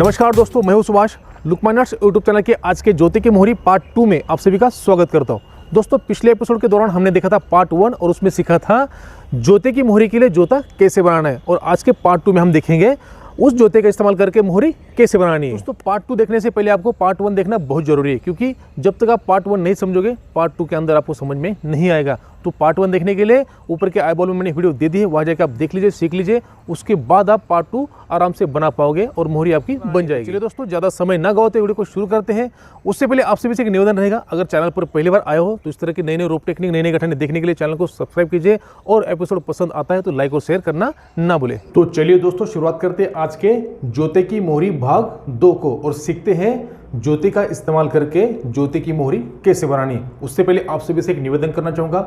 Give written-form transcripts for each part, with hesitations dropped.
नमस्कार दोस्तों, मैं हूं सुभाष। लुकमानर्स यूट्यूब चैनल के आज के ज्योति की मोहरी पार्ट 2 में आप सभी का स्वागत करता हूं। दोस्तों, पिछले एपिसोड के दौरान हमने देखा था पार्ट 1 और उसमें सीखा था ज्योति की मोहरी के लिए जोता कैसे बनाना है, और आज के पार्ट 2 में हम देखेंगे उस जोते का इस्तेमाल करके मोहरी कैसे बनानी है। दोस्तों, पार्ट 2 देखने से पहले आपको पार्ट 1 देखना बहुत जरूरी है, क्योंकि जब तक आप पार्ट 1 नहीं समझोगे पार्ट 2 के अंदर आपको समझ में नहीं आएगा। तो पार्ट 1 देखने के लिए ऊपर के आई बॉल में मैंने वीडियो दे दी है, वहाँ जाकर आप देख लीजिए, सीख लीजिए। उसके बाद आप पार्ट 2 आराम से बना पाओगे और मोहरी आपकी बन जाएगी। चलिए दोस्तों, ज़्यादा समय ना गवाते वीडियो को शुरू करते हैं। उससे पहले आपसे भी एक निवेदन रहेगा, अगर चैनल पर पहली बार आए हो तो इस तरह के नए नए रोप टेक्निक, नए नए गठन देखने के लिए चैनल को सब्सक्राइब कीजिए, और एपिसोड पसंद आता है तो लाइक और शेयर करना ना भूले। तो चलिए दोस्तों, शुरुआत करते हैं आज के जोते की मोहरी भाग 2 को, और सीखते हैं ज्योति का इस्तेमाल करके ज्योति की मोहरी कैसे बनानी है। उससे पहले आप सभी से एक निवेदन करना चाहूँगा,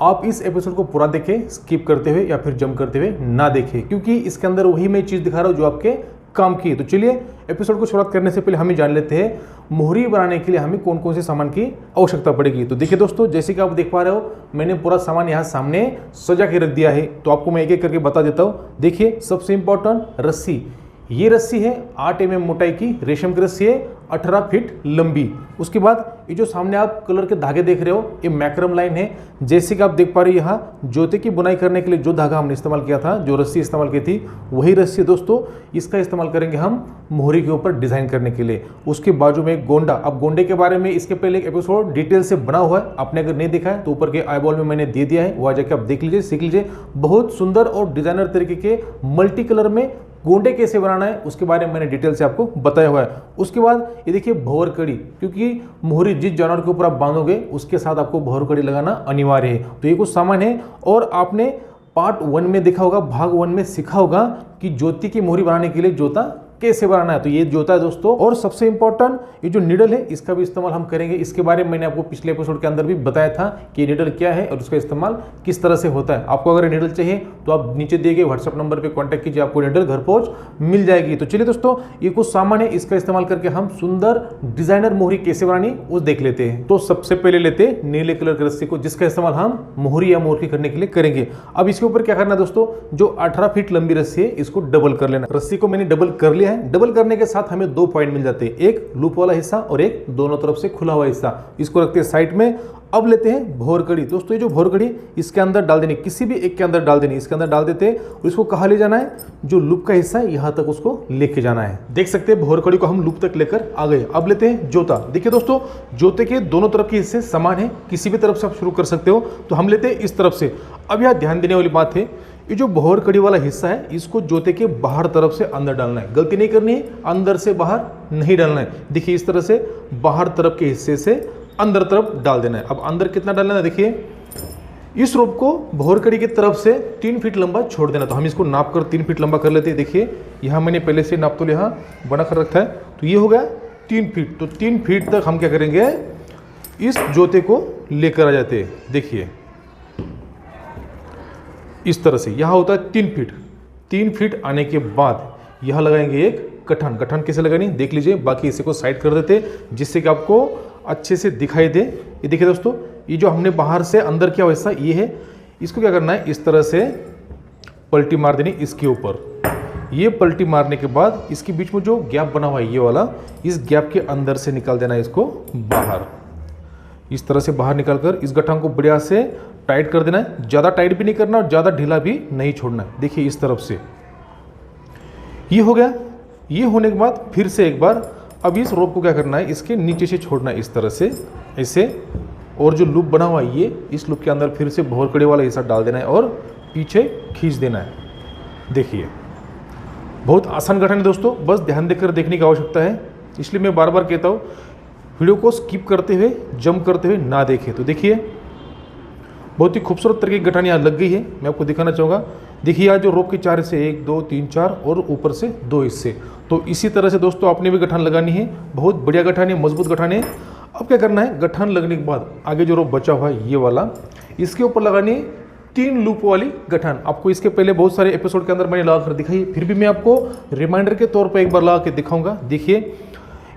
आप इस एपिसोड को पूरा देखें, स्किप करते हुए या फिर जंप करते हुए ना देखें, क्योंकि इसके अंदर वही मैं चीज़ दिखा रहा हूँ जो आपके काम की है। तो चलिए एपिसोड को शुरुआत करने से पहले हम जान लेते हैं मोहरी बनाने के लिए हमें कौन कौन से सामान की आवश्यकता पड़ेगी। तो देखिए दोस्तों, जैसे कि आप देख पा रहे हो, मैंने पूरा सामान यहाँ सामने सजा के रख दिया है। तो आपको मैं एक एक करके बता देता हूँ। देखिए, सबसे इंपॉर्टेंट रस्सी। ये रस्सी है 8 mm मोटाई की रेशम की रस्सी है, 18 फीट लंबी। उसके बाद ये जो सामने आप कलर के धागे देख रहे हो, ये मैक्रम लाइन है। जैसे कि आप देख पा रहे हो, यहाँ ज्योति की बुनाई करने के लिए जो धागा हमने इस्तेमाल किया था, जो रस्सी इस्तेमाल की थी, वही रस्सी दोस्तों, इसका इस्तेमाल करेंगे हम मोहरी के ऊपर डिजाइन करने के लिए। उसके बाजू में एक गोंडा। अब गोंडे के बारे में इसके पहले एक एपिसोड डिटेल से बना हुआ है, आपने अगर नहीं देखा है तो ऊपर के आई बॉल में मैंने दे दिया है, वहाँ जाकर आप देख लीजिए, सीख लीजिए। बहुत सुंदर और डिजाइनर तरीके के मल्टी कलर में गोंडे कैसे बनाना है उसके बारे में मैंने डिटेल से आपको बताया हुआ है। उसके बाद ये देखिए भंवर कड़ी, क्योंकि मोहरी जिस जानवर के ऊपर आप बांधोगे उसके साथ आपको भंवर कड़ी लगाना अनिवार्य है। तो ये कुछ सामान है, और आपने पार्ट 1 में देखा होगा, भाग 1 में सीखा होगा कि ज्योति की मोहरी बनाने के लिए जोता कैसे बनाना है। तो ये जोता है दोस्तों, और सबसे इंपॉर्टेंट ये जो निडल है, इसका भी इस्तेमाल हम करेंगे। इसके बारे में मैंने आपको पिछले एपिसोड के अंदर भी बताया था कि ये निडल क्या है और उसका इस्तेमाल किस तरह से होता है। आपको अगर निडल चाहिए तो आप नीचे दिए गए व्हाट्सएप नंबर पे कांटेक्ट कीजिए, आपको निडल घर पहुंच मिल जाएगी। तो चलिए दोस्तों, ये कुछ सामान है, इसका इस्तेमाल करके हम सुंदर डिजाइनर मोहरी कैसे बनानी वो देख लेते हैं। तो सबसे पहले लेते हैं नीले कलर की रस्सी को, जिसका इस्तेमाल हम मोहरी या मोहरी करने के लिए करेंगे। अब इसके ऊपर क्या करना है दोस्तों, जो 18 फीट लंबी रस्सी है इसको डबल कर लेना। रस्सी को मैंने डबल कर लिया है। डबल करने के साथ हमें 2 पॉइंट मिल जाते हैं, एक लूप वाला हिस्सा और एक दोनों तरफ से खुला हुआ हिस्सा। इसको रखते हैं साइड में। अब लेते हैं भंवर कड़ी। दोस्तों, ये जो भंवर कड़ी इसके अंदर डाल देनी, किसी भी एक के अंदर डाल देनी, इसके अंदर डाल देते हैं। और इसको कहाँ ले जाना है, जो लूप का हिस्सा है यहाँ तक उसको लेके जाना है। देख सकते हैं भंवर कड़ी को हम लूप तक लेकर आ गए। अब लेते हैं जोता। देखिए दोस्तों, जोते के दोनों तरफ के हिस्से समान है, किसी भी तरफ से आप शुरू कर सकते हो। तो हम लेते हैं इस तरफ से। अब यहाँ ध्यान देने वाली बात है, ये जो भंवर कड़ी वाला हिस्सा है इसको जोते के बाहर तरफ से अंदर डालना है। गलती नहीं करनी है, अंदर से बाहर नहीं डालना है। देखिए, इस तरह से बाहर तरफ के हिस्से से अंदर तरफ डाल देना है। अब अंदर कितना डालना है, देखिए इस रोप को भंवर कड़ी की तरफ से 3 फीट लंबा छोड़ देना। तो हम इसको नाप कर 3 फीट लंबा कर लेते हैं। देखिए, यहाँ मैंने पहले से नाप तो यहाँ बना कर रखा है, तो ये हो गया 3 फीट। तो 3 फीट तक हम क्या करेंगे, इस जोते को लेकर आ जाते हैं। देखिए इस तरह से यहाँ होता है 3 फीट। 3 फीट आने के बाद यहाँ लगाएंगे एक गठन। गठन कैसे लगानी देख लीजिए, बाकी इसे को साइड कर देते जिससे कि आपको अच्छे से दिखाई दे। ये देखिए दोस्तों, ये जो हमने बाहर से अंदर किया हिस्सा ये है, इसको क्या करना है, इस तरह से पलटी मार देनी इसके ऊपर। ये पलटी मारने के बाद इसके बीच में जो गैप बना हुआ है ये वाला, इस गैप के अंदर से निकाल देना है इसको बाहर। इस तरह से बाहर निकालकर इस गठन को बढ़िया से टाइट कर देना है। ज़्यादा टाइट भी नहीं करना और ज़्यादा ढीला भी नहीं छोड़ना है। देखिए इस तरफ से ये हो गया। ये होने के बाद फिर से एक बार अब इस रोप को क्या करना है, इसके नीचे से छोड़ना है इस तरह से ऐसे, और जो लूप बना हुआ है ये, इस लूप के अंदर फिर से भंवर कड़ी वाला हिस्सा डाल देना है और पीछे खींच देना है। देखिए बहुत आसान गठन है दोस्तों, बस ध्यान देकर देखने की आवश्यकता है। इसलिए मैं बार बार कहता हूँ, वीडियो को स्किप करते हुए जंप करते हुए ना देखें। तो देखिए बहुत ही खूबसूरत तरीके की गठान यहाँ लग गई है। मैं आपको दिखाना चाहूँगा। देखिए यहाँ जो रोप के 4 हिस्से, 1 2 3 4 और ऊपर से 2 हिस्से। तो इसी तरह से दोस्तों आपने भी गठान लगानी है। बहुत बढ़िया गठान है, मजबूत गठान है। अब क्या करना है, गठान लगने के बाद आगे जो रोप बचा हुआ है ये वाला, इसके ऊपर लगानी है 3 लूप वाली गठान। आपको इसके पहले बहुत सारे एपिसोड के अंदर मैंने लगा कर दिखाई, फिर भी मैं आपको रिमाइंडर के तौर पर एक बार लगा के दिखाऊंगा। देखिए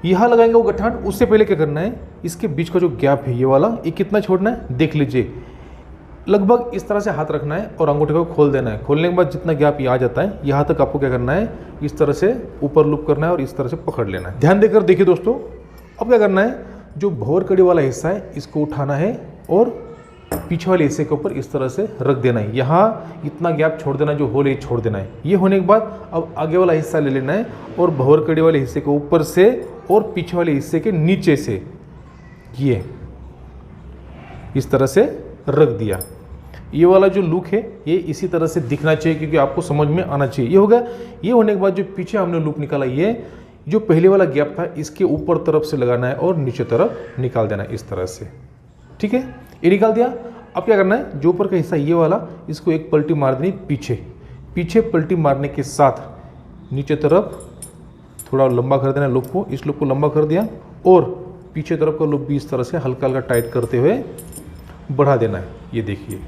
यहाँ लगाएंगे वो गठान। उससे पहले क्या करना है, इसके बीच का जो गैप है ये वाला, ये कितना छोड़ना है देख लीजिए। लगभग इस तरह से हाथ रखना है और अंगूठे को खोल देना है। खोलने के बाद जितना गैप ये आ जाता है यहाँ तक आपको क्या करना है, इस तरह से ऊपर लूप करना है और इस तरह से पकड़ लेना है। ध्यान देकर देखिए दोस्तों, अब क्या करना है, जो भंवर कड़ी वाला हिस्सा है इसको उठाना है और पीछे वाले हिस्से के ऊपर इस तरह से रख देना है। यहाँ इतना गैप छोड़ देना है, जो होल ये छोड़ देना है। ये होने के बाद अब आगे वाला हिस्सा ले लेना है और भंवर कड़ी वाले हिस्से के ऊपर से और पीछे वाले हिस्से के नीचे से ये इस तरह से रख दिया। ये वाला जो लुक है ये इसी तरह से दिखना चाहिए, क्योंकि आपको समझ में आना चाहिए। ये हो गया। ये होने के बाद जो पीछे हमने लूप निकाला, ये जो पहले वाला गैप था इसके ऊपर तरफ से लगाना है और नीचे तरफ निकाल देना है इस तरह से। ठीक है, ये निकाल दिया। अब क्या करना है, जो ऊपर का हिस्सा ये वाला, इसको एक पलटी मार देनी पीछे। पीछे पलटी मारने के साथ नीचे तरफ थोड़ा लंबा कर देना लूप को। इस लूप को लंबा कर दिया और पीछे तरफ का लूप भी इस तरह से हल्का हल्का टाइट करते हुए बढ़ा देना है। ये देखिए,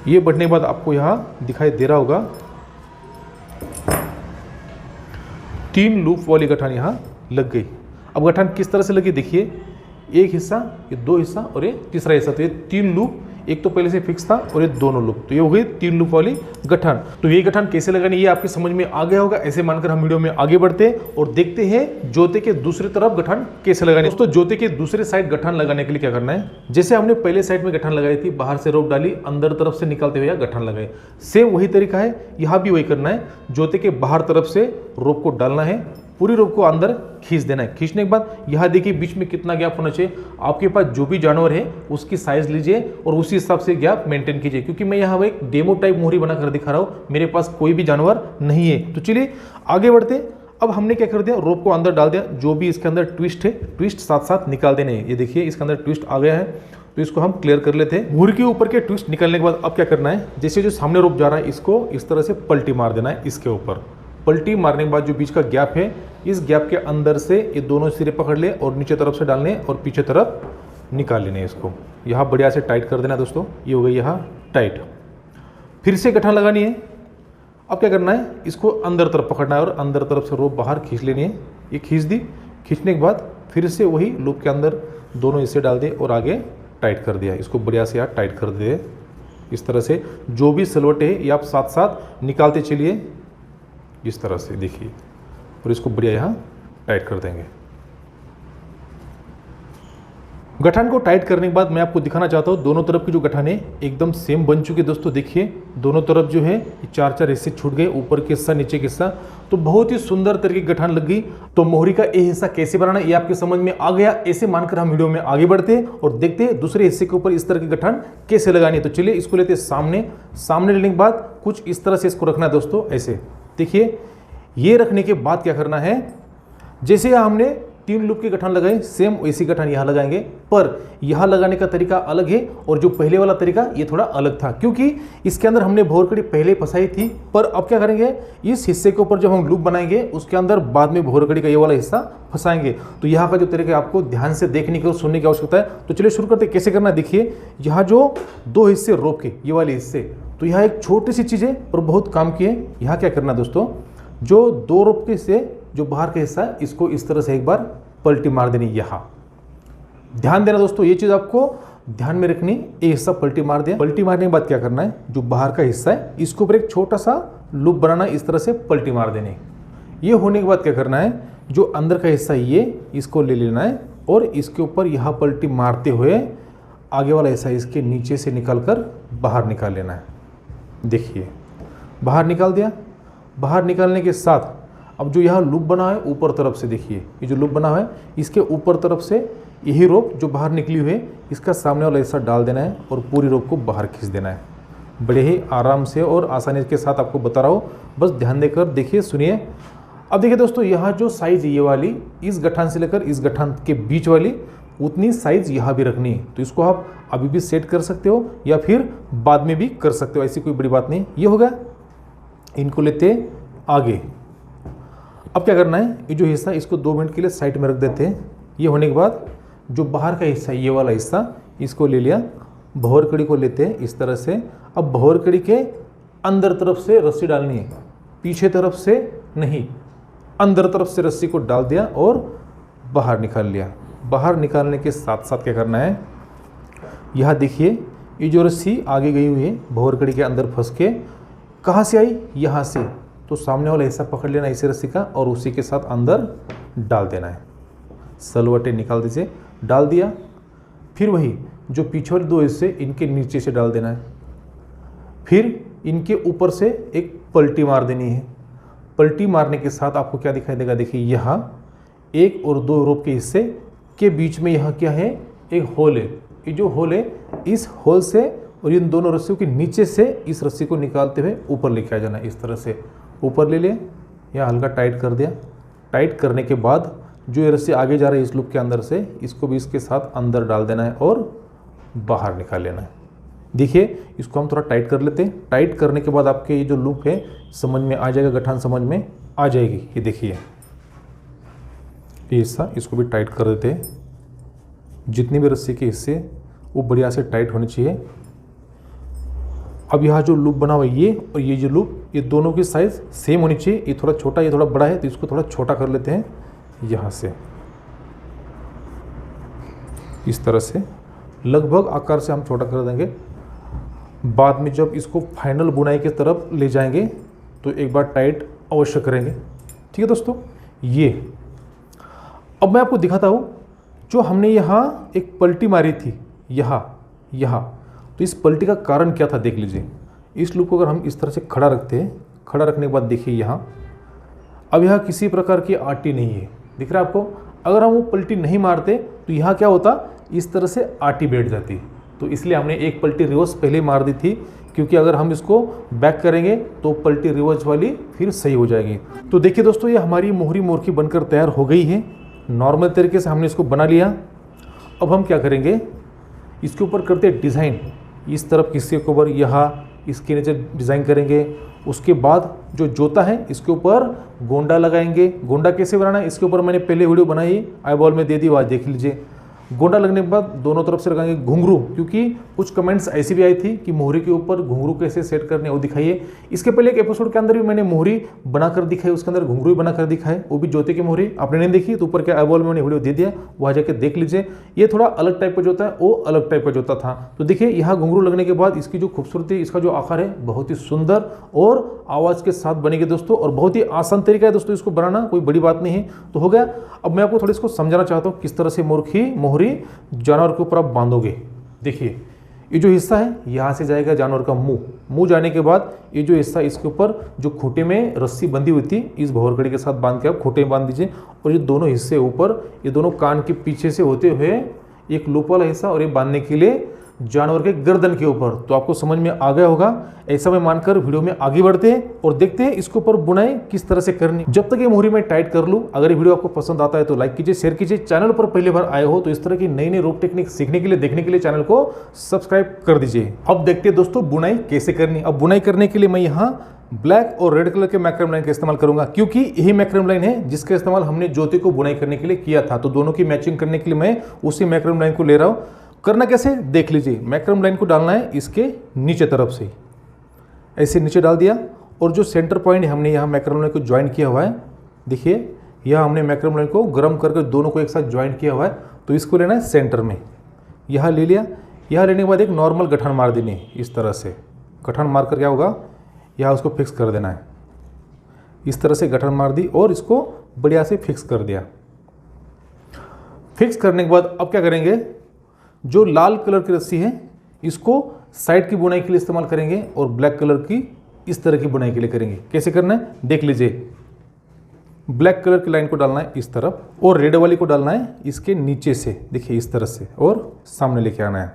ये बढ़ने के बाद आपको यहाँ दिखाई दे रहा होगा 3 लूप वाली गठान यहाँ लग गई। अब गठान किस तरह से लगी देखिए, एक हिस्सा, ये 2 हिस्सा और ये तीसरा हिस्सा। तो ये 3 लूप, एक तो पहले से फिक्स था और ये दोनों लूप, तो ये हो गई 3 लूप वाली गठान। तो ये गठान कैसे लगानी ये आपकी समझ में आ गया होगा। ऐसे मानकर हम वीडियो में आगे बढ़ते हैं और देखते हैं जोते के दूसरी तरफ गठान कैसे लगानी। दोस्तों, जोते के दूसरे साइड गठान लगाने के लिए क्या करना है, जैसे हमने पहले साइड में गठान लगाई थी, बाहर से रोप डाली, अंदर तरफ से निकालते हुए गठान लगाए, सेम वही तरीका है। यहाँ भी वही करना है। जोते के बाहर तरफ से रोप को डालना है, पूरी रोप को अंदर खींच देना है। खींचने के बाद यहाँ देखिए बीच में कितना गैप होना चाहिए। आपके पास जो भी जानवर है उसकी साइज लीजिए और उसी हिसाब से गैप मेंटेन कीजिए, क्योंकि मैं यहाँ एक डेमो टाइप मोहरी बनाकर दिखा रहा हूँ, मेरे पास कोई भी जानवर नहीं है। तो चलिए आगे बढ़ते। अब हमने क्या कर दिया, रोप को अंदर डाल दिया। जो भी इसके अंदर ट्विस्ट है, ट्विस्ट साथ साथ निकाल देने हैं। ये देखिए इसके अंदर ट्विस्ट आ गया है, तो इसको हम क्लियर कर लेते हैं। मोहरी के ऊपर के ट्विस्ट निकलने के बाद अब क्या करना है, जैसे जो सामने रोप जा रहा है इसको इस तरह से पलटी मार देना है इसके ऊपर। पलटी मारने के बाद जो बीच का गैप है, इस गैप के अंदर से ये दोनों सिरे पकड़ ले और नीचे तरफ से डालने और पीछे तरफ निकाल लेने। इसको यहाँ बढ़िया से टाइट कर देना दोस्तों। ये हो गई यहाँ टाइट। फिर से गठान लगानी है। अब क्या करना है, इसको अंदर तरफ पकड़ना है और अंदर तरफ से रोप बाहर खींच लेनी है। ये खींच दी। खींचने के बाद फिर से वही लूप के अंदर दोनों हिस्से डाल दिए और आगे टाइट कर दिया। इसको बढ़िया से यहाँ टाइट कर दिए इस तरह से। जो भी सलवटे है ये आप साथ साथ निकालते चलिए इस तरह से, देखिए, और इसको बढ़िया यहाँ टाइट कर देंगे। गठान को टाइट करने के बाद मैं आपको दिखाना चाहता हूँ दोनों तरफ की जो गठान है एकदम सेम बन चुके दोस्तों। देखिए दोनों तरफ जो है 4-4 हिस्से छूट गए, ऊपर के हिस्सा नीचे के हिस्सा, तो बहुत ही सुंदर तरीके की गठान लग गई। तो मोहरी का ये हिस्सा कैसे बनाना ये आपके समझ में आ गया। ऐसे मानकर हम वीडियो में आगे बढ़ते हैं और देखते हैं दूसरे हिस्से के ऊपर इस तरह की गठान कैसे लगानी है। तो चलिए इसको लेते सामने। सामने लेने के बाद कुछ इस तरह से इसको रखना है दोस्तों, ऐसे देखिए। ये रखने के बाद क्या करना है, जैसे हमने 3 लूप की गठान लगाई, सेम वैसी गठान यहाँ लगाएंगे, पर यहाँ लगाने का तरीका अलग है और जो पहले वाला तरीका ये थोड़ा अलग था, क्योंकि इसके अंदर हमने भंवर कड़ी पहले फंसाई थी। पर अब क्या करेंगे, इस हिस्से के ऊपर जब हम लूप बनाएंगे उसके अंदर बाद में भंवर कड़ी का ये वाला हिस्सा फंसाएंगे। तो यहाँ का जो तरीका आपको ध्यान से देखने की और सुनने की आवश्यकता है। तो चलिए शुरू करते, कैसे करना है देखिए। यहाँ जो 2 हिस्से रोप के ये वाले हिस्से, तो यहाँ एक छोटी सी चीज़ है और बहुत काम की है। यहाँ क्या करना है दोस्तों, जो 2 रोप के से जो बाहर का हिस्सा है इसको इस तरह से एक बार पलटी मार देनी। यहाँ ध्यान देना दोस्तों, ये चीज़ आपको ध्यान में रखनी। ये हिस्सा पलटी मार दिया। पलटी मारने के बाद क्या करना है, जो बाहर का हिस्सा है इसके ऊपर एक छोटा सा लूप बनाना, इस तरह से पलटी मार देनी। ये होने के बाद क्या करना है, जो अंदर का हिस्सा ये इसको ले लेना है और इसके ऊपर यहाँ पलटी मारते हुए आगे वाला हिस्सा इसके नीचे से निकाल कर बाहर निकाल लेना है। देखिए बाहर निकाल दिया। बाहर निकालने के साथ अब जो यहाँ लूप बना है ऊपर तरफ से, देखिए ये जो लूप बना है इसके ऊपर तरफ से यही रोप जो बाहर निकली हुई है इसका सामने वाला हिस्सा डाल देना है और पूरी रोप को बाहर खींच देना है। बड़े ही आराम से और आसानी के साथ आपको बता रहा हूँ, बस ध्यान देकर देखिए, सुनिए। अब देखिए दोस्तों, यहाँ जो साइज़ ये वाली इस गठान से लेकर इस गठान के बीच वाली उतनी साइज़ यहाँ भी रखनी है। तो इसको आप अभी भी सेट कर सकते हो या फिर बाद में भी कर सकते हो, ऐसी कोई बड़ी बात नहीं। ये हो गया। इनको लेते आगे। अब क्या करना है, ये जो हिस्सा इसको 2 मिनट के लिए साइड में रख देते हैं। ये होने के बाद जो बाहर का हिस्सा ये वाला हिस्सा इसको ले लिया। भंवर कड़ी को लेते हैं इस तरह से। अब भंवर कड़ी के अंदर तरफ से रस्सी डालनी है, पीछे तरफ से नहीं, अंदर तरफ से रस्सी को डाल दिया और बाहर निकाल लिया। बाहर निकालने के साथ साथ क्या करना है, यहाँ देखिए ये जो रस्सी आगे गई हुई है भंवर कड़ी के अंदर फंस के कहाँ से आई, यहाँ से, तो सामने वाला हिस्सा पकड़ लेना इसी रस्सी का और उसी के साथ अंदर डाल देना है। सलवटें निकाल दीजिए, डाल दिया। फिर वही जो पीछे वाले दो हिस्से इनके नीचे से डाल देना है। फिर इनके ऊपर से एक पलटी मार देनी है। पलटी मारने के साथ आपको क्या दिखाई देगा, देखिए यहाँ 1 और 2 रोप के हिस्से के बीच में यहाँ क्या है, एक होल है। ये जो होल है, इस होल से और इन दोनों रस्सियों के नीचे से इस रस्सी को निकालते हुए ऊपर लेके आ जाना है। इस तरह से ऊपर ले लिया या हल्का टाइट कर दिया। टाइट करने के बाद जो ये रस्सी आगे जा रही है इस लूप के अंदर से, इसको भी इसके साथ अंदर डाल देना है और बाहर निकाल लेना है। देखिए इसको हम थोड़ा टाइट कर लेते हैं। टाइट करने के बाद आपके ये जो लूप है समझ में आ जाएगा, गठान समझ में आ जाएगी। ये देखिए ये हिस्सा, इसको भी टाइट कर देते हैं। जितनी भी रस्सी के हिस्से वो बढ़िया से टाइट होने चाहिए। अब यहाँ जो लूप बना हुआ है ये और ये जो लूप, ये दोनों की साइज़ सेम होनी चाहिए। ये थोड़ा छोटा, ये थोड़ा बड़ा है, तो इसको थोड़ा छोटा कर लेते हैं यहाँ से। इस तरह से लगभग आकार से हम छोटा कर देंगे। बाद में जब इसको फाइनल बुनाई की तरफ ले जाएंगे तो एक बार टाइट अवश्य करेंगे। ठीक है दोस्तों, ये अब मैं आपको दिखाता हूँ। जो हमने यहाँ एक पलटी मारी थी यहाँ, तो इस पलटी का कारण क्या था देख लीजिए। इस लूप को अगर हम इस तरह से खड़ा रखते हैं, खड़ा रखने के बाद देखिए यहाँ, अब यहाँ किसी प्रकार की आटी नहीं है, दिख रहा है आपको। अगर हम वो पलटी नहीं मारते तो यहाँ क्या होता, इस तरह से आटी बैठ जाती। तो इसलिए हमने एक पलटी रिवर्स पहले मार दी थी, क्योंकि अगर हम इसको बैक करेंगे तो पलटी रिवर्स वाली फिर सही हो जाएगी। तो देखिए दोस्तों, ये हमारी मोहरी मोरखी बनकर तैयार हो गई है। नॉर्मल तरीके से हमने इसको बना लिया। अब हम क्या करेंगे, इसके ऊपर करते हैं डिज़ाइन। इस तरफ किसी के ऊपर यहाँ इसके नीचे डिज़ाइन करेंगे। उसके बाद जो जोता है इसके ऊपर गोंडा लगाएंगे। गोंडा कैसे बनाना है इसके ऊपर मैंने पहले वीडियो बनाई, आई बॉल में दे दी, वहाँ देख लीजिए। गोंडा लगने के बाद दोनों तरफ से लगाएंगे घुंघरू, क्योंकि कुछ कमेंट्स ऐसी भी आई थी कि मोहरी के ऊपर घुंघरू कैसे सेट करने वो दिखाइए। इसके पहले एक एपिसोड के अंदर भी मैंने मोहरी बनाकर दिखाई, उसके अंदर घुंघरू भी बनाकर दिखाए, वो भी जोते की मोहरी। आपने नहीं देखी तो ऊपर के आई बॉल में मैंने वीडियो दे दिया, वहाँ जाके देख लीजिए। ये थोड़ा अलग टाइप का जोता है, वो अलग टाइप का जोता था। तो देखिए यहाँ घुंघरू लगने के बाद इसकी जो खूबसूरती, इसका जो आकार है बहुत ही सुंदर और आवाज़ के साथ बनेगी दोस्तों, और बहुत ही आसान तरीका है दोस्तों इसको बनाना, कोई बड़ी बात नहीं है। तो हो गया। अब मैं आपको थोड़ा इसको समझाना चाहता हूँ किस तरह से मोहरी जानवर के ऊपर आप बांधोगे। देखिए ये जो हिस्सा है यहाँ से जाएगा जानवर का मुंह जाने के बाद ये जो हिस्सा, इसके ऊपर जो खूंटे में रस्सी बंधी हुई थी, इस भंवर कड़ी के साथ बांध के आप खूंटे में बांध दीजिए। और ये दोनों हिस्से ऊपर, ये दोनों कान के पीछे से होते हुए एक लूप वाला हिस्सा, और ये बांधने के लिए जानवर के गर्दन के ऊपर। तो आपको समझ में आ गया होगा। ऐसा मैं मानकर वीडियो में आगे बढ़ते हैं और देखते हैं इसके ऊपर बुनाई किस तरह से करनी। जब तक ये मोहरी में टाइट कर लूँ, अगर ये वीडियो आपको पसंद आता है तो लाइक कीजिए, शेयर कीजिए। चैनल पर पहली बार आए हो तो इस तरह की नई नई रोप टेक्निक सीखने के लिए, देखने के लिए चैनल को सब्सक्राइब कर दीजिए। अब देखते हैं दोस्तों बुनाई कैसे करनी। अब बुनाई करने के लिए मैं यहाँ ब्लैक और रेड कलर के मैक्रम लाइन का इस्तेमाल करूंगा, क्योंकि यही मैक्रम लाइन है जिसका इस्तेमाल हमने ज्योति को बुनाई करने के लिए किया था। तो दोनों की मैचिंग करने के लिए मैं उसी मैक्रम लाइन को ले रहा हूँ। करना कैसे देख लीजिए। मैक्रम लाइन को डालना है इसके नीचे तरफ से, ऐसे नीचे डाल दिया। और जो सेंटर पॉइंट हमने यहाँ मैक्रम लाइन को ज्वाइन किया हुआ है, देखिए यहाँ हमने मैक्रम लाइन को गर्म करके दोनों को एक साथ ज्वाइन किया हुआ है। तो इसको लेना है सेंटर में, यहाँ ले लिया। यहाँ लेने के बाद एक नॉर्मल गठान मार देनी है, इस तरह से गठान मार कर क्या होगा, यहाँ उसको फिक्स कर देना है। इस तरह से गठान मार दी और इसको बढ़िया से फिक्स कर दिया। फिक्स करने के बाद अब क्या करेंगे, जो लाल कलर की रस्सी है इसको साइड की बुनाई के लिए इस्तेमाल करेंगे और ब्लैक कलर की इस तरह की बुनाई के लिए करेंगे। कैसे करना है देख लीजिए। ब्लैक कलर की लाइन को डालना है इस तरफ और रेड वाली को डालना है इसके नीचे से, देखिए इस तरह से, और सामने लेके आना है।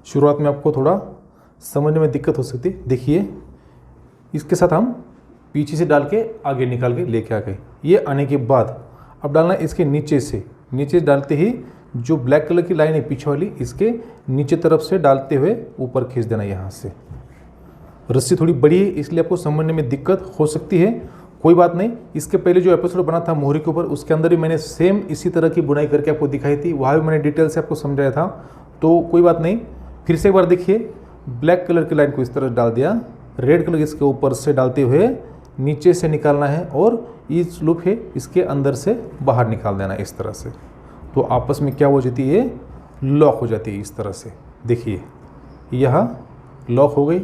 शुरुआत में आपको थोड़ा समझने में दिक्कत हो सकती है। देखिए इसके साथ हम पीछे से डाल के आगे निकाल के लेके आ गए। ये आने के बाद अब डालना है इसके नीचे से, नीचे डालते ही जो ब्लैक कलर की लाइन है पीछे वाली, इसके नीचे तरफ से डालते हुए ऊपर खींच देना। यहाँ से रस्सी थोड़ी बड़ी है इसलिए आपको समझने में दिक्कत हो सकती है, कोई बात नहीं। इसके पहले जो एपिसोड बना था मोहरी के ऊपर, उसके अंदर भी मैंने सेम इसी तरह की बुनाई करके आपको दिखाई थी, वहाँ भी मैंने डिटेल से आपको समझाया था। तो कोई बात नहीं, फिर से एक बार देखिए। ब्लैक कलर की लाइन को इस तरह डाल दिया, रेड कलर इसके ऊपर से डालते हुए नीचे से निकालना है और इस लूप है इसके अंदर से बाहर निकाल देना है इस तरह से। तो आपस में क्या हो जाती है, लॉक हो जाती है इस तरह से। देखिए यह लॉक हो गई।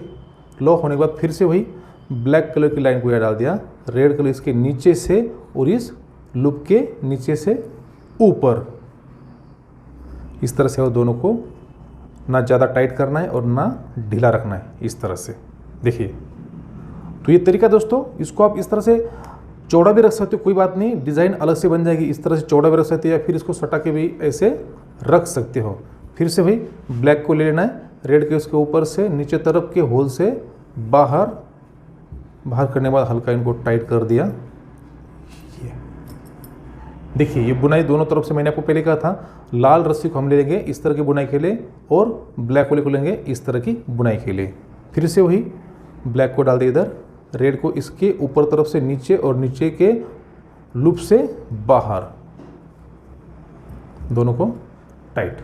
लॉक होने के बाद फिर से वही ब्लैक कलर की लाइन को यहाँ डाल दिया, रेड कलर इसके नीचे से और इस लूप के नीचे से ऊपर, इस तरह से वो दोनों को ना ज़्यादा टाइट करना है और ना ढीला रखना है, इस तरह से। देखिए तो ये तरीका दोस्तों, इसको आप इस तरह से चौड़ा भी रख सकते हो, कोई बात नहीं, डिज़ाइन अलग से बन जाएगी। इस तरह से चौड़ा भी रख सकते हो या फिर इसको सटा के भी ऐसे रख सकते हो। फिर से वही ब्लैक को ले लेना है, रेड के उसके ऊपर से नीचे तरफ के होल से बाहर करने के बाद हल्का इनको टाइट कर दिया। ये देखिए ये बुनाई दोनों तरफ से, मैंने आपको पहले कहा था लाल रस्सी को हम ले लेंगे इस तरह की बुनाई के लिए और ब्लैक वाले को लेंगे इस तरह की बुनाई के लिए। फिर से वही ब्लैक को डाल दिया इधर, रेड को इसके ऊपर तरफ से नीचे और नीचे के लूप से बाहर, दोनों को टाइट।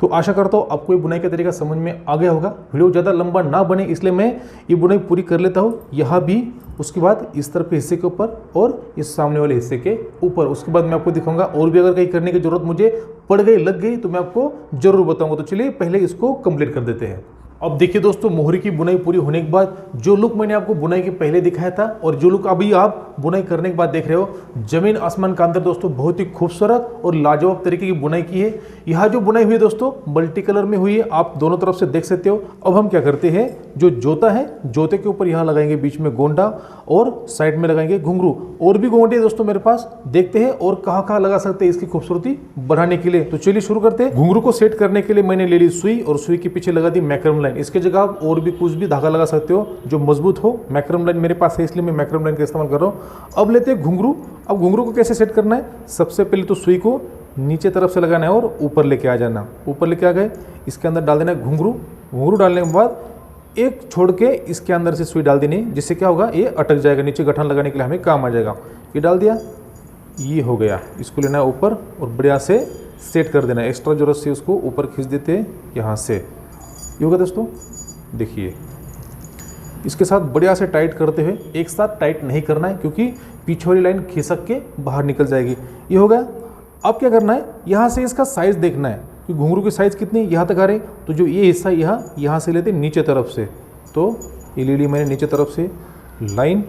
तो आशा करता हूँ आपको ये बुनाई का तरीका समझ में आ गया होगा। वीडियो ज़्यादा लंबा ना बने इसलिए मैं ये बुनाई पूरी कर लेता हूँ, यहाँ भी, उसके बाद इस तरफ के हिस्से के ऊपर और इस सामने वाले हिस्से के ऊपर। उसके बाद मैं आपको दिखाऊंगा और भी अगर कहीं करने की जरूरत मुझे पड़ गई, लग गई तो मैं आपको जरूर बताऊंगा। तो चलिए पहले इसको कंप्लीट कर देते हैं। अब देखिए दोस्तों, मोहरी की बुनाई पूरी होने के बाद जो लुक मैंने आपको बुनाई के पहले दिखाया था और जो लुक अभी आप बुनाई करने के बाद देख रहे हो, जमीन आसमान का अंतर दोस्तों, बहुत ही खूबसूरत और लाजवाब तरीके की बुनाई की है। यहाँ जो बुनाई हुई है दोस्तों मल्टी कलर में हुई है, आप दोनों तरफ से देख सकते हो। अब हम क्या करते हैं, जो जोता है जोते के ऊपर यहाँ लगाएंगे बीच में गोंडा और साइड में लगाएंगे घुंघरू। और भी गोंडे दोस्तों मेरे पास, देखते हैं और कहाँ लगा सकते हैं इसकी खूबसूरती बढ़ाने के लिए। तो चलिए शुरू करते हैं। घुंघरू को सेट करने के लिए मैंने ले ली सुई और सुई के पीछे लगा दी मैक्रम लाइन। इसके जगह आप और भी कुछ भी धागा लगा सकते हो जो मजबूत हो। मैक्रम लाइन मेरे पास है इसलिए मैं मैक्रम लाइन का इस्तेमाल कर रहा हूँ। अब लेते हैं घुंघरू। अब घुंघरू को कैसे सेट करना है, सबसे पहले तो सुई को नीचे तरफ से लगाना है और ऊपर लेके आ जाना। ऊपर लेके आ गए, इसके अंदर डाल देना है घुंघरू। घुंघरू डालने के बाद एक छोड़ के इसके अंदर से सुई डाल देनी, जिससे क्या होगा, ये अटक जाएगा, नीचे गठन लगाने के लिए हमें काम आ जाएगा। ये डाल दिया, ये हो गया। इसको लेना है ऊपर और बढ़िया से सेट कर देना है। एक्स्ट्रा जो रस्सी उसको ऊपर खींच देते हैं यहाँ से। ये होगा दोस्तों, देखिए इसके साथ बढ़िया से टाइट करते हुए, एक साथ टाइट नहीं करना है क्योंकि पीछे वाली लाइन खिसक के बाहर निकल जाएगी। ये हो गया। अब क्या करना है, यहाँ से इसका साइज़ देखना है कि घुंघरू की साइज़ कितनी यहाँ तक आ रही। तो जो ये हिस्सा यहाँ से लेते नीचे तरफ से, तो ये ले ली मैंने नीचे तरफ से लाइन।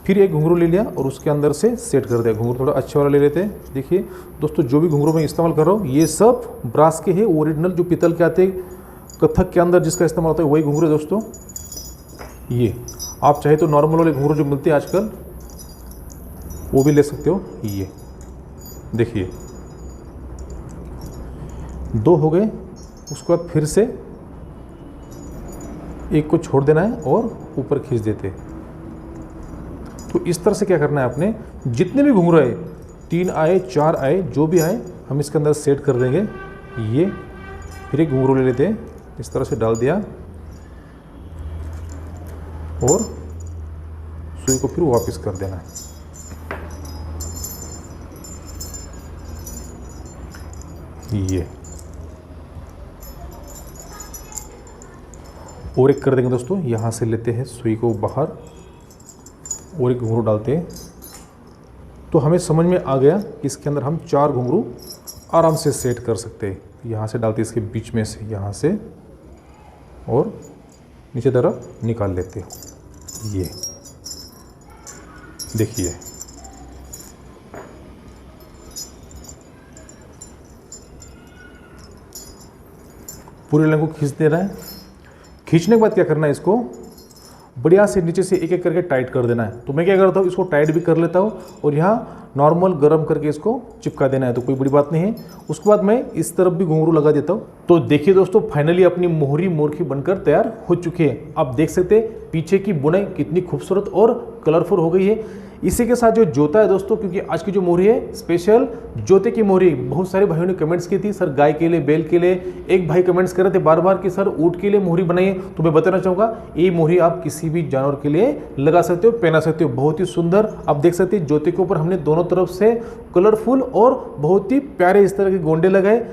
फिर एक घुंघरू ले लिया और उसके अंदर से सेट कर दिया। घुंघरू थोड़ा अच्छा वाला ले लेते हैं। देखिए दोस्तों, जो भी घुंघरू मैं इस्तेमाल कर रहा हूँ ये सब ब्रास के हैं, ओरिजिनल जो पीतल के आते हैं कथक के अंदर जिसका इस्तेमाल होता है वही घुंघरू है दोस्तों। ये आप चाहे तो नॉर्मल वाले घुंघरू जो मिलते हैं आजकल वो भी ले सकते हो। ये देखिए दो हो गए। उसके बाद फिर से एक को छोड़ देना है और ऊपर खींच देते। तो इस तरह से क्या करना है, आपने जितने भी घुंघरू आए, 3 आए 4 आए, जो भी आए हम इसके अंदर सेट कर देंगे। ये फिर एक घुंघरू ले लेते हैं, इस तरह से डाल दिया और सुई को फिर वापस कर देना है। ये और एक कर देंगे दोस्तों, यहाँ से लेते हैं सुई को बाहर और एक घुंघरू डालते हैं। तो हमें समझ में आ गया कि इसके अंदर हम 4 घुंघरू आराम से सेट कर सकते हैं। यहाँ से डालते इसके बीच में से, यहाँ से, और नीचे तरफ निकाल लेते हैं। ये देखिए पूरी लाइन को खींच दे रहा है। खींचने के बाद क्या करना है, इसको बढ़िया से नीचे से एक एक करके टाइट कर देना है। तो मैं क्या करता हूँ, इसको टाइट भी कर लेता हूँ और यहाँ नॉर्मल गरम करके इसको चिपका देना है, तो कोई बड़ी बात नहीं है। उसके बाद मैं इस तरफ भी घुंघरू लगा देता हूँ। तो देखिए दोस्तों, फाइनली अपनी मोहरी मोरखी बनकर तैयार हो चुकी है। आप देख सकते हैं पीछे की बुनाई कितनी खूबसूरत और कलरफुल हो गई है। इसी के साथ जो जोता है दोस्तों, क्योंकि आज की जो मोहरी है स्पेशल जोते की मोहरी। बहुत सारे भाइयों ने कमेंट्स की थी, सर गाय के लिए, बैल के लिए। एक भाई कमेंट्स कर रहे थे बार बार कि सर ऊँट के लिए मोहरी बनाइए। तो मैं बताना चाहूँगा, ये मोहरी आप किसी भी जानवर के लिए लगा सकते हो, पहना सकते हो। बहुत ही सुंदर आप देख सकते हैं, जोते के ऊपर हमने दोनों तरफ से कलरफुल और बहुत ही प्यारे इस तरह के गोंडे लगाए।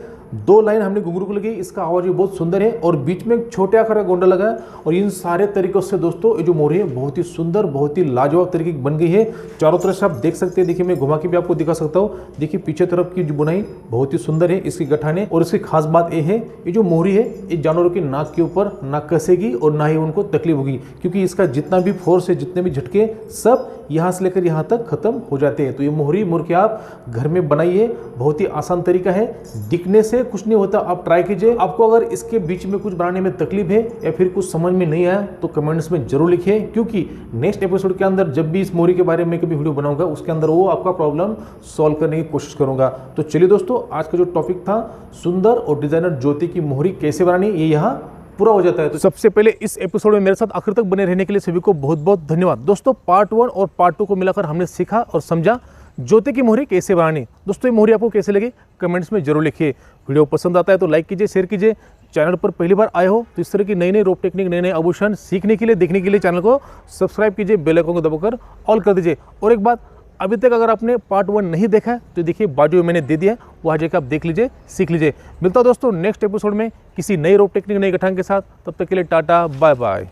2 लाइन हमने घुंघरू को लगी, इसका आवाज भी बहुत सुंदर है और बीच में एक छोटे आकार का गोंडा लगा है। और इन सारे तरीकों से दोस्तों ये जो मोहरी है बहुत ही सुंदर, बहुत ही लाजवाब तरीके की बन गई है। चारों तरफ से आप देख सकते हैं, देखिए मैं घुमा के भी आपको दिखा सकता हूँ। देखिए पीछे तरफ की जो बुनाई बहुत ही सुंदर है, इसकी गठाने। और इसकी खास बात यह है, ये जो मोहरी है ये जानवरों की नाक के ऊपर ना कसेगी और ना ही उनको तकलीफ होगी, क्योंकि इसका जितना भी फोर्स है, जितने भी झटके सब यहाँ से लेकर यहाँ तक खत्म हो जाते हैं। तो ये मोहरी मुर्गी आप घर में बनाइए, बहुत ही आसान तरीका है, दिखने से कुछ नहीं होता, आप ट्राई कीजिए। आपको अगर इसके बीच में कुछ बनाने में तकलीफ है या फिर कुछ समझ में नहीं आया तो कमेंट्स में जरूर लिखिए, क्योंकि नेक्स्ट एपिसोड के अंदर जब भी इस मोहरी के बारे में कभी वीडियो बनाऊंगा उसके अंदर वो आपका प्रॉब्लम सॉल्व करने की कोशिश करूंगा। तो चलिए दोस्तों, आज का जो टॉपिक था सुंदर और डिजाइनर ज्योति की मोहरी कैसे बनानी, ये यहाँ पूरा हो जाता है। तो सबसे पहले इस एपिसोड में मेरे साथ आखिर तक बने रहने के लिए सभी को बहुत बहुत धन्यवाद। दोस्तों पार्ट 1 और पार्ट 2 को मिलाकर हमने सीखा और समझा ज्योति की मोहरी कैसे बनानी। दोस्तों ये मोहरी आपको कैसे लगी कमेंट्स में जरूर लिखिए। वीडियो पसंद आता है तो लाइक कीजिए, शेयर कीजिए। चैनल पर पहली बार आए हो तो इस तरह की नई नई रोप टेक्निक, नए नए आभूषण सीखने के लिए, देखने के लिए चैनल को सब्सक्राइब कीजिए, बेल आइकन को दबाकर ऑल कर दीजिए। और एक बात, अभी तक अगर आपने पार्ट 1 नहीं देखा है तो देखिए बाजू में मैंने दे दिया है, वहाँ जाकर आप देख लीजिए, सीख लीजिए। मिलता हूं दोस्तों नेक्स्ट एपिसोड में किसी नई रोप टेक्निक, नई गठान के साथ। तब तक के लिए टाटा, बाय बाय।